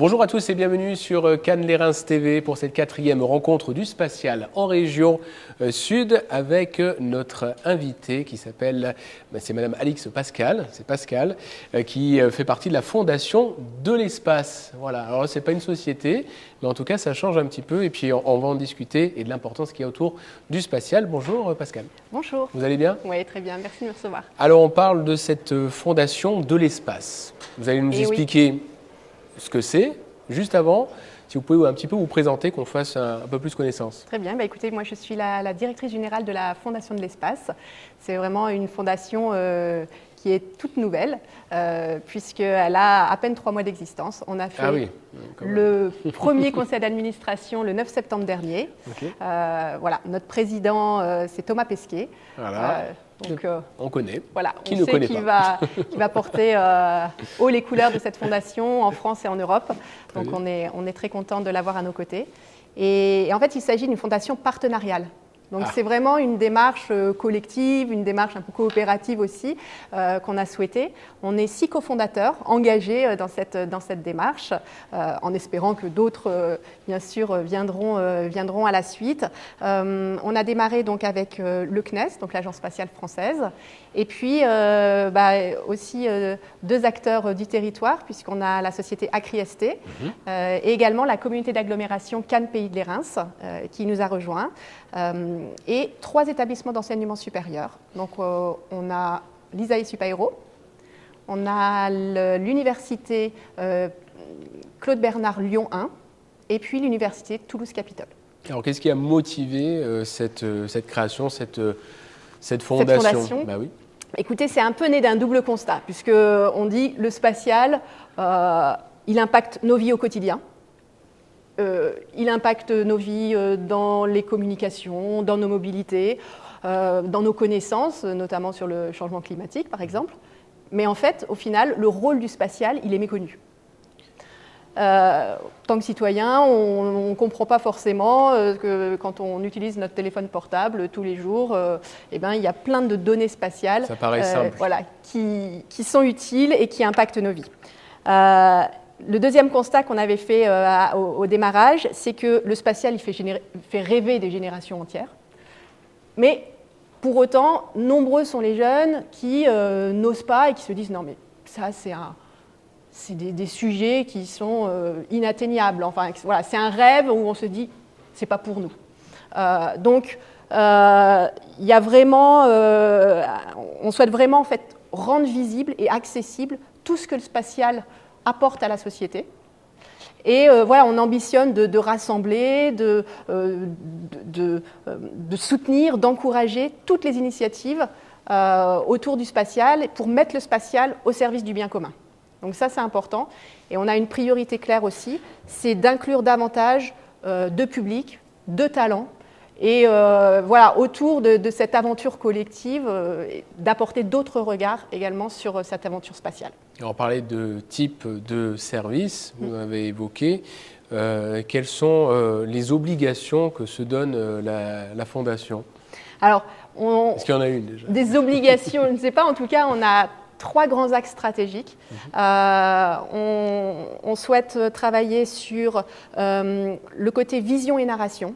Bonjour à tous et bienvenue sur Cannes Les Reims TV pour cette 4e rencontre du spatial en région sud avec notre invité qui s'appelle, c'est Madame Alix Pascal, c'est Pascal, qui fait partie de la Fondation de l'espace. Voilà, alors c'est pas une société, mais en tout cas ça change un petit peu et puis on va en discuter et de l'importance qu'il y a autour du spatial. Bonjour Pascal. Bonjour. Vous allez bien? Oui, très bien, merci de me recevoir. Alors on parle de cette Fondation de l'espace. Vous allez nous expliquer ce que c'est. Juste avant, si vous pouvez un petit peu vous présenter, qu'on fasse un peu plus connaissance. Très bien, écoutez, moi je suis la directrice générale de la Fondation de l'espace. C'est vraiment une fondation qui est toute nouvelle, puisqu'elle a à peine 3 mois d'existence. On a fait le premier conseil d'administration le 9 septembre dernier. Okay. Voilà, notre président, c'est Thomas Pesquet. Voilà. Donc, on connaît. Voilà, qui on ne sait connaît qu'il pas. va porter haut les couleurs de cette fondation en France et en Europe. Donc on est très content de l'avoir à nos côtés. Et en fait, il s'agit d'une fondation partenariale. Donc c'est vraiment une démarche collective, une démarche un peu coopérative aussi qu'on a souhaité. On est 6 cofondateurs engagés dans cette démarche, en espérant que d'autres, bien sûr, viendront à la suite. On a démarré donc avec le CNES, donc l'Agence spatiale française, et puis aussi 2 acteurs du territoire, puisqu'on a la société Acri-ST et également la communauté d'agglomération Cannes Pays de Reims qui nous a rejoints. Et 3 établissements d'enseignement supérieur. Donc on a l'ISAE Supaéro, on a l'université Claude Bernard Lyon 1 et puis l'université Toulouse Capitole. Alors qu'est-ce qui a motivé cette création, cette fondation? Bah oui. Écoutez, c'est un peu né d'un double constat, puisqu'on dit le spatial, il impacte nos vies au quotidien. Il impacte nos vies dans les communications, dans nos mobilités, dans nos connaissances, notamment sur le changement climatique, par exemple. Mais en fait, au final, le rôle du spatial, il est méconnu. En tant que citoyen, on ne comprend pas forcément que quand on utilise notre téléphone portable tous les jours, il y a plein de données spatiales qui sont utiles et qui impactent nos vies. Le deuxième constat qu'on avait fait au démarrage, c'est que le spatial il fait rêver des générations entières. Mais pour autant, nombreux sont les jeunes qui n'osent pas et qui se disent « non mais ça c'est des sujets qui sont inatteignables ». Enfin, voilà, c'est un rêve où on se dit « c'est pas pour nous ». Donc, il y a vraiment, on souhaite vraiment en fait rendre visible et accessible tout ce que le spatial apporte à la société. Et voilà, on ambitionne de rassembler, de soutenir, d'encourager toutes les initiatives autour du spatial pour mettre le spatial au service du bien commun. Donc ça, c'est important. Et on a une priorité claire aussi, c'est d'inclure davantage de public, de talents, et voilà, autour de cette aventure collective, d'apporter d'autres regards également sur cette aventure spatiale. On parlait de type de service, vous avez évoqué. Quelles sont les obligations que se donne la Fondation? Alors, est-ce qu'il y en a une déjà? Des obligations, je ne sais pas. En tout cas, on a 3 grands axes stratégiques. On souhaite travailler sur le côté vision et narration.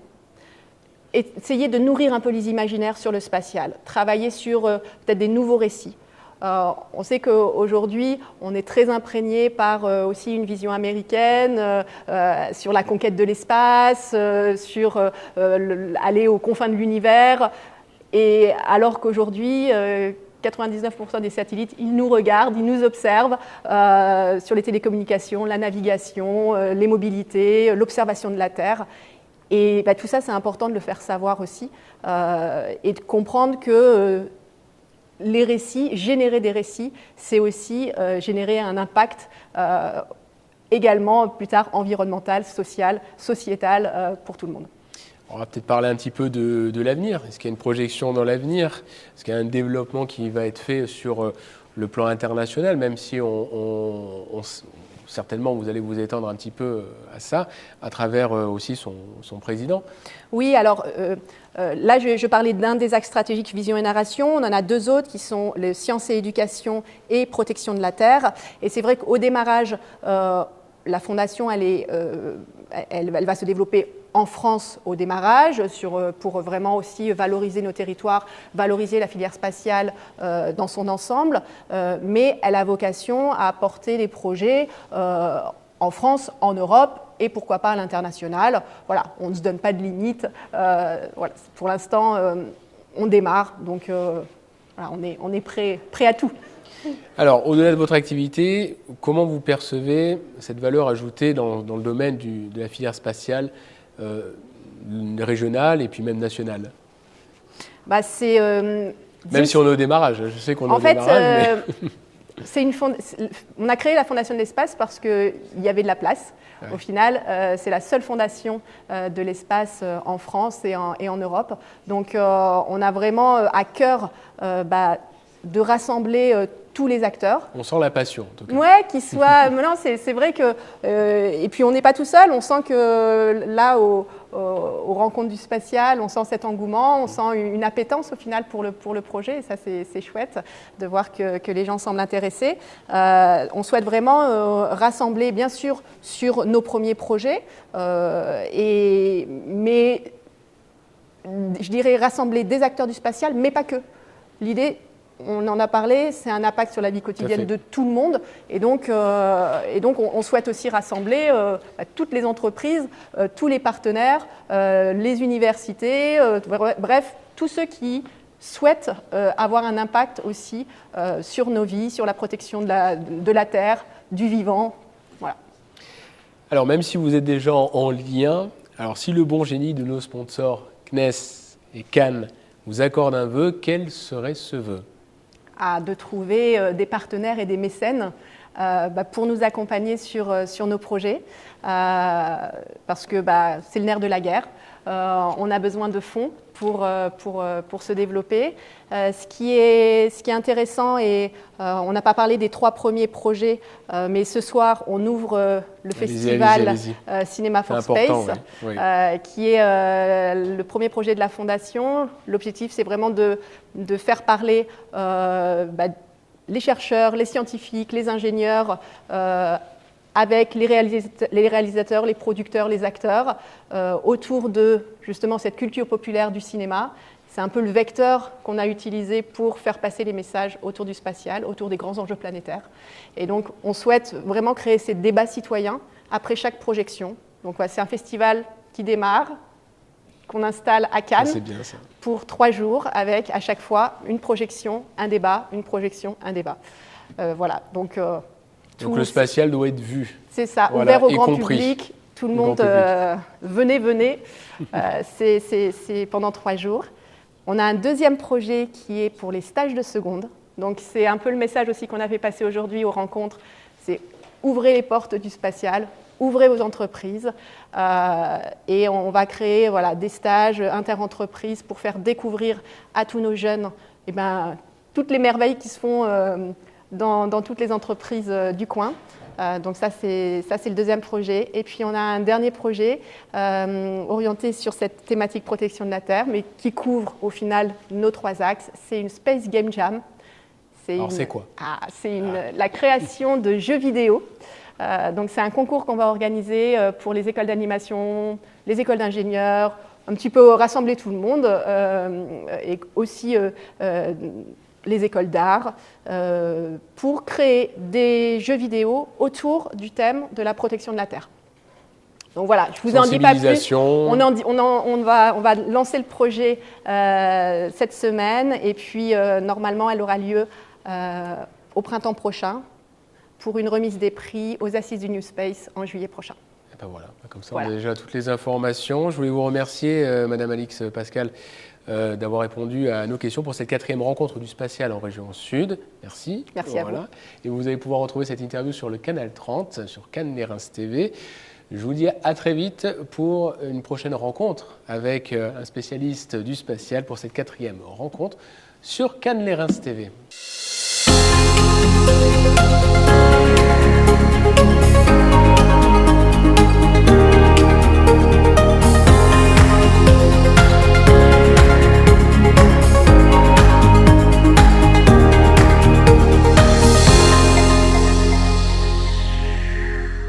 Essayer de nourrir un peu les imaginaires sur le spatial, travailler sur peut-être des nouveaux récits. On sait qu'aujourd'hui, on est très imprégné par aussi une vision américaine sur la conquête de l'espace, sur aller aux confins de l'univers, et alors qu'aujourd'hui, 99% des satellites, ils nous regardent, ils nous observent sur les télécommunications, la navigation, les mobilités, l'observation de la Terre. Et tout ça, c'est important de le faire savoir aussi et de comprendre que les récits, générer des récits, c'est aussi générer un impact également plus tard environnemental, social, sociétal pour tout le monde. On va peut-être parler un petit peu de l'avenir. Est-ce qu'il y a une projection dans l'avenir? Est-ce qu'il y a un développement qui va être fait sur le plan international, même si certainement vous allez vous étendre un petit peu à ça, à travers aussi son président? Oui, alors là je parlais d'un des axes stratégiques vision et narration, on en a 2 autres qui sont les sciences et éducation et protection de la Terre. Et c'est vrai qu'au démarrage, la fondation, elle va se développer en France au démarrage, pour vraiment aussi valoriser nos territoires, valoriser la filière spatiale dans son ensemble, mais elle a vocation à porter des projets en France, en Europe et pourquoi pas à l'international. Voilà, on ne se donne pas de limite. Voilà, pour l'instant, on démarre, donc voilà, on est prêt à tout. Alors, au-delà de votre activité, comment vous percevez cette valeur ajoutée dans le domaine de la filière spatiale régionale et puis même nationale? Même si on est au démarrage, je sais qu'on est au démarrage. Mais... on a créé la Fondation de l'Espace parce qu'il y avait de la place. Ouais. Au final, c'est la seule fondation de l'espace en France et en Europe. Donc, on a vraiment à cœur de rassembler tous les acteurs. On sent la passion, en tout cas. Oui, qu'ils soient... non, c'est vrai que... et puis, on n'est pas tout seul. On sent que là, aux rencontres du spatial, on sent cet engouement, on sent une appétence, au final, pour le projet. Et ça, c'est chouette de voir que les gens semblent intéressés. On souhaite vraiment rassembler, bien sûr, sur nos premiers projets, mais je dirais rassembler des acteurs du spatial, mais pas que. L'idée... On en a parlé, c'est un impact sur la vie quotidienne de tout le monde. Et donc on souhaite aussi rassembler toutes les entreprises, tous les partenaires, les universités, bref, tous ceux qui souhaitent avoir un impact aussi sur nos vies, sur la protection de la Terre, du vivant. Voilà. Alors, même si vous êtes déjà en lien, alors si le bon génie de nos sponsors CNES et Cannes vous accorde un vœu, quel serait ce vœu ? De trouver des partenaires et des mécènes pour nous accompagner sur nos projets, parce que c'est le nerf de la guerre. On a besoin de fonds pour se développer. Ce qui est intéressant, et on n'a pas parlé des 3 premiers projets, mais ce soir, on ouvre le festival Cinéma for Space, oui. Qui est le premier projet de la Fondation. L'objectif, c'est vraiment de faire parler les chercheurs, les scientifiques, les ingénieurs, avec les réalisateurs, les producteurs, les acteurs, autour de justement cette culture populaire du cinéma. C'est un peu le vecteur qu'on a utilisé pour faire passer les messages autour du spatial, autour des grands enjeux planétaires. Et donc, on souhaite vraiment créer ces débats citoyens après chaque projection. Donc, c'est un festival qui démarre, qu'on installe à Cannes pour 3 jours, avec à chaque fois une projection, un débat, une projection, un débat. Voilà. Donc le spatial doit être vu. C'est ça, ouvert au grand public. Tout le monde, venez. C'est pendant 3 jours. On a un deuxième projet qui est pour les stages de seconde. Donc, c'est un peu le message aussi qu'on a fait passer aujourd'hui aux rencontres. C'est ouvrez les portes du spatial, ouvrez vos entreprises. Et on va créer des stages interentreprises pour faire découvrir à tous nos jeunes toutes les merveilles qui se font dans toutes les entreprises du coin. Donc ça, c'est le deuxième projet. Et puis, on a un dernier projet orienté sur cette thématique protection de la Terre, mais qui couvre au final nos 3 axes. C'est une Space Game Jam. C'est quoi ? C'est la création de jeux vidéo. Donc, c'est un concours qu'on va organiser pour les écoles d'animation, les écoles d'ingénieurs, un petit peu rassembler tout le monde, et aussi les écoles d'art, pour créer des jeux vidéo autour du thème de la protection de la Terre. Donc voilà, je vous en dis pas plus. On va lancer le projet cette semaine, et puis normalement elle aura lieu au printemps prochain pour une remise des prix aux Assises du New Space en juillet prochain. Et ben voilà, comme ça on a déjà toutes les informations. Je voulais vous remercier, Madame Alix Pascal, d'avoir répondu à nos questions pour cette 4e rencontre du spatial en région Sud. Merci. Merci à vous. Et vous allez pouvoir retrouver cette interview sur le canal 30, sur Cannes-les-Reims TV. Je vous dis à très vite pour une prochaine rencontre avec un spécialiste du spatial pour cette 4e rencontre sur Cannes-les-Reims TV.